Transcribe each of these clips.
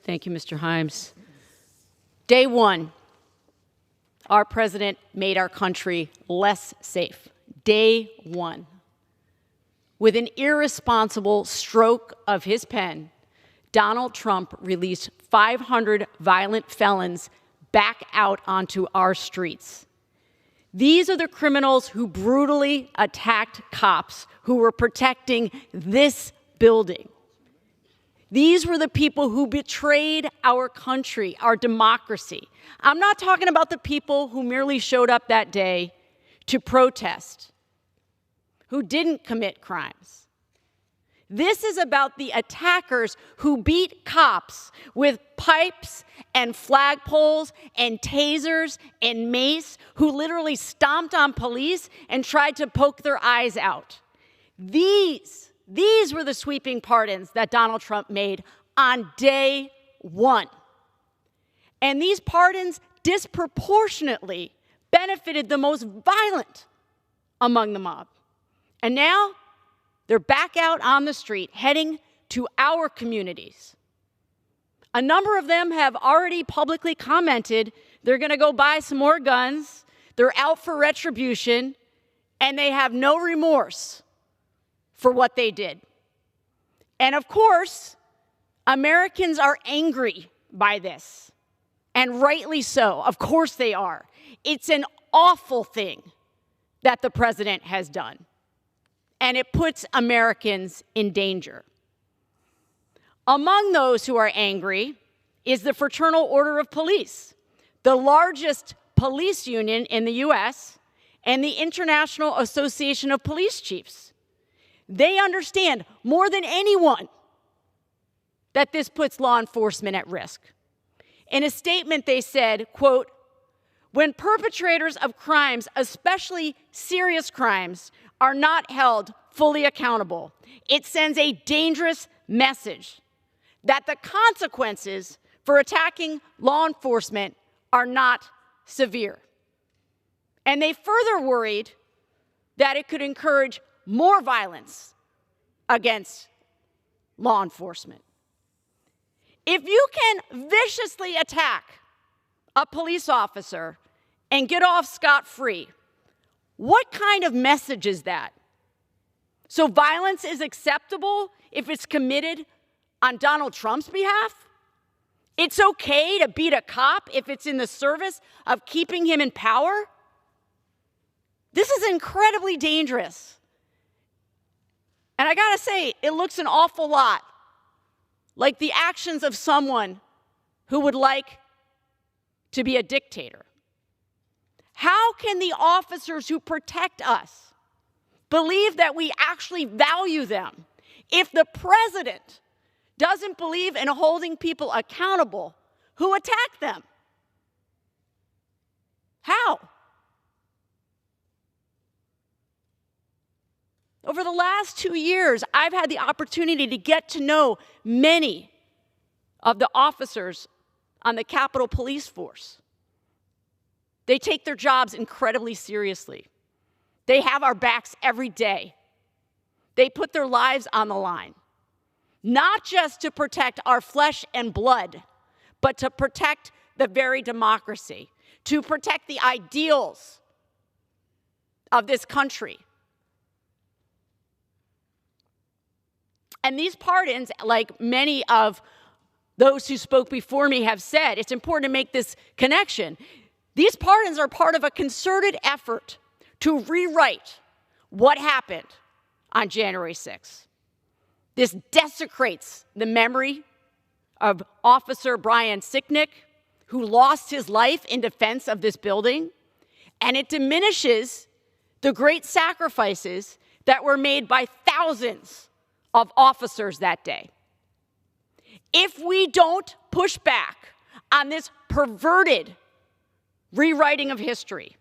Thank you, Mr. Himes. Day one, our president made our country less safe. Day one. With an irresponsible stroke of his pen, Donald Trump released 500 violent felons back out onto our streets. These are the criminals who brutally attacked cops who were protecting this building. These were the people who betrayed our country, our democracy. I'm not talking about the people who merely showed up that day to protest, who didn't commit crimes. This is about the attackers who beat cops with pipes and flagpoles and tasers and mace, who literally stomped on police and tried to poke their eyes out. These were the sweeping pardons that Donald Trump made on day one. And these pardons disproportionately benefited the most violent among the mob. And now they're back out on the street, heading to our communities. A number of them have already publicly commented they're going to go buy some more guns, they're out for retribution, and they have no remorse for what they did. And of course, Americans are angry by this, and rightly so. Of course they are. It's an awful thing that the president has done, and it puts Americans in danger. Among those who are angry is the Fraternal Order of Police, the largest police union in the U.S., and the International Association of Police Chiefs. They understand more than anyone that this puts law enforcement at risk. In a statement, they said, quote, "When perpetrators of crimes, especially serious crimes, are not held fully accountable, it sends a dangerous message that the consequences for attacking law enforcement are not severe." And they further worried that it could encourage more violence against law enforcement. If you can viciously attack a police officer and get off scot-free, what kind of message is that? So violence is acceptable if it's committed on Donald Trump's behalf? It's okay to beat a cop if it's in the service of keeping him in power? This is incredibly dangerous. And I gotta say, it looks an awful lot like the actions of someone who would like to be a dictator. How can the officers who protect us believe that we actually value them if the president doesn't believe in holding people accountable who attack them? How? Over the last 2 years, I've had the opportunity to get to know many of the officers on the Capitol Police Force. They take their jobs incredibly seriously. They have our backs every day. They put their lives on the line, not just to protect our flesh and blood, but to protect the very democracy, to protect the ideals of this country. And these pardons, like many of those who spoke before me have said, it's important to make this connection. These pardons are part of a concerted effort to rewrite what happened on January 6th. This desecrates the memory of Officer Brian Sicknick, who lost his life in defense of this building, and it diminishes the great sacrifices that were made by thousands of officers that day. If we don't push back on this perverted rewriting of history,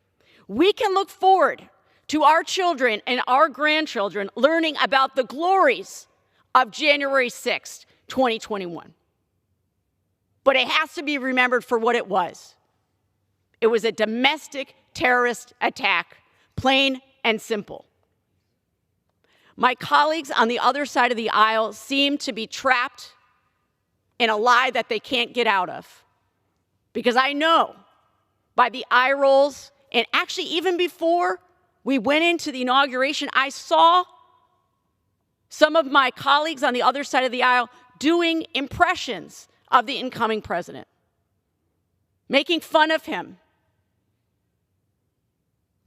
we can look forward to our children and our grandchildren learning about the glories of January 6th, 2021. But it has to be remembered for what it was. It was a domestic terrorist attack, plain and simple. My colleagues on the other side of the aisle seem to be trapped in a lie that they can't get out of. Because I know by the eye rolls, and actually even before we went into the inauguration, I saw some of my colleagues on the other side of the aisle doing impressions of the incoming president, making fun of him.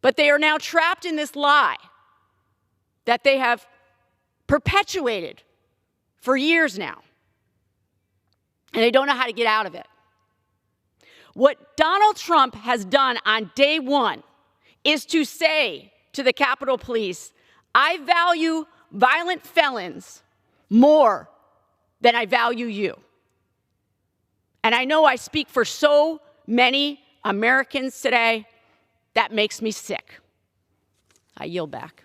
But they are now trapped in this lie that they have perpetuated for years now, and they don't know how to get out of it. What Donald Trump has done on day one is to say to the Capitol Police, I value violent felons more than I value you. And I know I speak for so many Americans today. That makes me sick. I yield back.